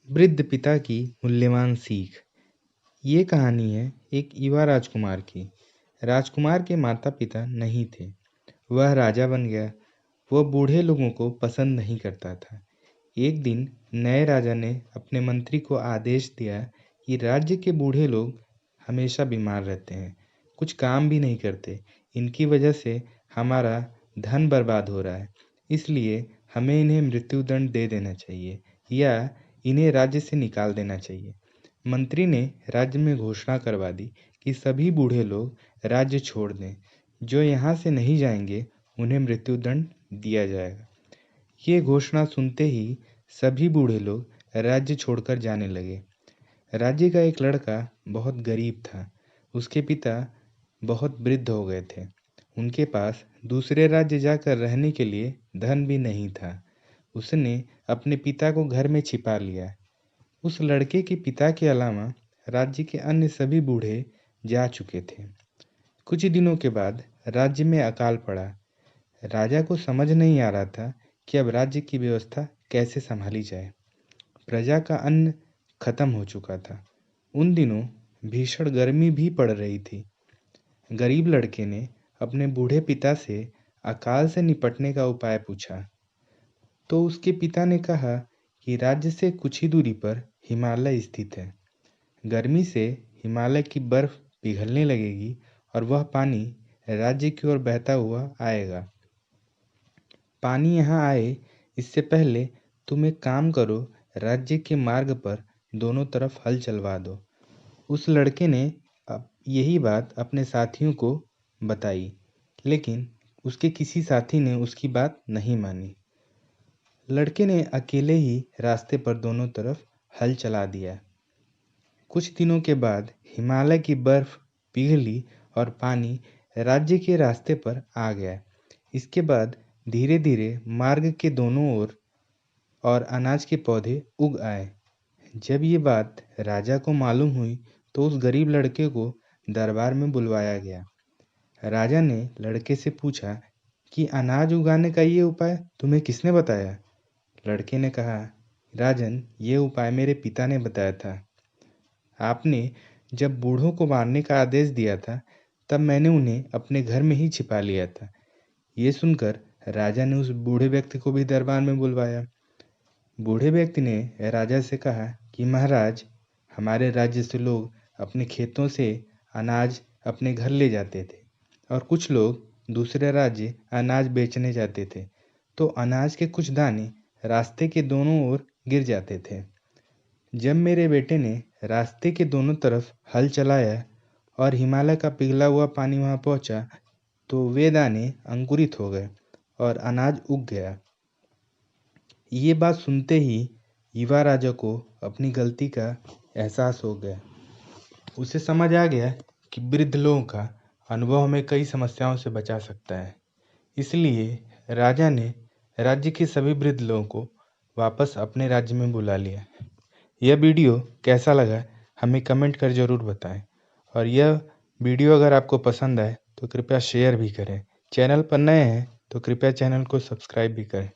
वृद्ध पिता की मूल्यवान सीख। ये कहानी है एक युवा राजकुमार की। राजकुमार के माता पिता नहीं थे। वह राजा बन गया। वह बूढ़े लोगों को पसंद नहीं करता था। एक दिन नए राजा ने अपने मंत्री को आदेश दिया कि राज्य के बूढ़े लोग हमेशा बीमार रहते हैं, कुछ काम भी नहीं करते। इनकी वजह से हमारा धन बर्बाद हो रहा है, इसलिए हमें इन्हें मृत्युदंड दे देना चाहिए या इन्हें राज्य से निकाल देना चाहिए। मंत्री ने राज्य में घोषणा करवा दी कि सभी बूढ़े लोग राज्य छोड़ दें। जो यहाँ से नहीं जाएंगे उन्हें मृत्युदंड दिया जाएगा। ये घोषणा सुनते ही सभी बूढ़े लोग राज्य छोड़कर जाने लगे। राज्य का एक लड़का बहुत गरीब था। उसके पिता बहुत वृद्ध हो गए थे। उनके पास दूसरे राज्य जाकर रहने के लिए धन भी नहीं था। उसने अपने पिता को घर में छिपा लिया। उस लड़के के पिता के अलावा राज्य के अन्य सभी बूढ़े जा चुके थे। कुछ दिनों के बाद राज्य में अकाल पड़ा। राजा को समझ नहीं आ रहा था कि अब राज्य की व्यवस्था कैसे संभाली जाए। प्रजा का अन्न खत्म हो चुका था। उन दिनों भीषण गर्मी भी पड़ रही थी। गरीब लड़के ने अपने बूढ़े पिता से अकाल से निपटने का उपाय पूछा, तो उसके पिता ने कहा कि राज्य से कुछ ही दूरी पर हिमालय स्थित है। गर्मी से हिमालय की बर्फ पिघलने लगेगी और वह पानी राज्य की ओर बहता हुआ आएगा। पानी यहाँ आए इससे पहले तुम एक काम करो, राज्य के मार्ग पर दोनों तरफ हल चलवा दो। उस लड़के ने यही बात अपने साथियों को बताई, लेकिन उसके किसी साथी ने उसकी बात नहीं मानी। लड़के ने अकेले ही रास्ते पर दोनों तरफ हल चला दिया। कुछ दिनों के बाद हिमालय की बर्फ पिघली और पानी राज्य के रास्ते पर आ गया। इसके बाद धीरे धीरे मार्ग के दोनों ओर और अनाज के पौधे उग आए। जब ये बात राजा को मालूम हुई तो उस गरीब लड़के को दरबार में बुलवाया गया। राजा ने लड़के से पूछा कि अनाज उगाने का ये उपाय तुम्हें किसने बताया? लड़के ने कहा, राजन, ये उपाय मेरे पिता ने बताया था। आपने जब बूढ़ों को मारने का आदेश दिया था तब मैंने उन्हें अपने घर में ही छिपा लिया था। ये सुनकर राजा ने उस बूढ़े व्यक्ति को भी दरबार में बुलवाया। बूढ़े व्यक्ति ने राजा से कहा कि महाराज, हमारे राज्य से लोग अपने खेतों से अनाज अपने घर ले जाते थे और कुछ लोग दूसरे राज्य अनाज बेचने जाते थे, तो अनाज के कुछ दाने रास्ते के दोनों ओर गिर जाते थे। जब मेरे बेटे ने रास्ते के दोनों तरफ हल चलाया और हिमालय का पिघला हुआ पानी वहां पहुंचा, तो वे दाने अंकुरित हो गए और अनाज उग गया। ये बात सुनते ही युवा राजा को अपनी गलती का एहसास हो गया। उसे समझ आ गया कि वृद्ध लोगों का अनुभव हमें कई समस्याओं से बचा सकता है। इसलिए राजा ने राज्य के सभी वृद्ध लोगों को वापस अपने राज्य में बुला लिया। यह वीडियो कैसा लगा हमें कमेंट कर ज़रूर बताएं, और यह वीडियो अगर आपको पसंद आए तो कृपया शेयर भी करें। चैनल पर नए हैं तो कृपया चैनल को सब्सक्राइब भी करें।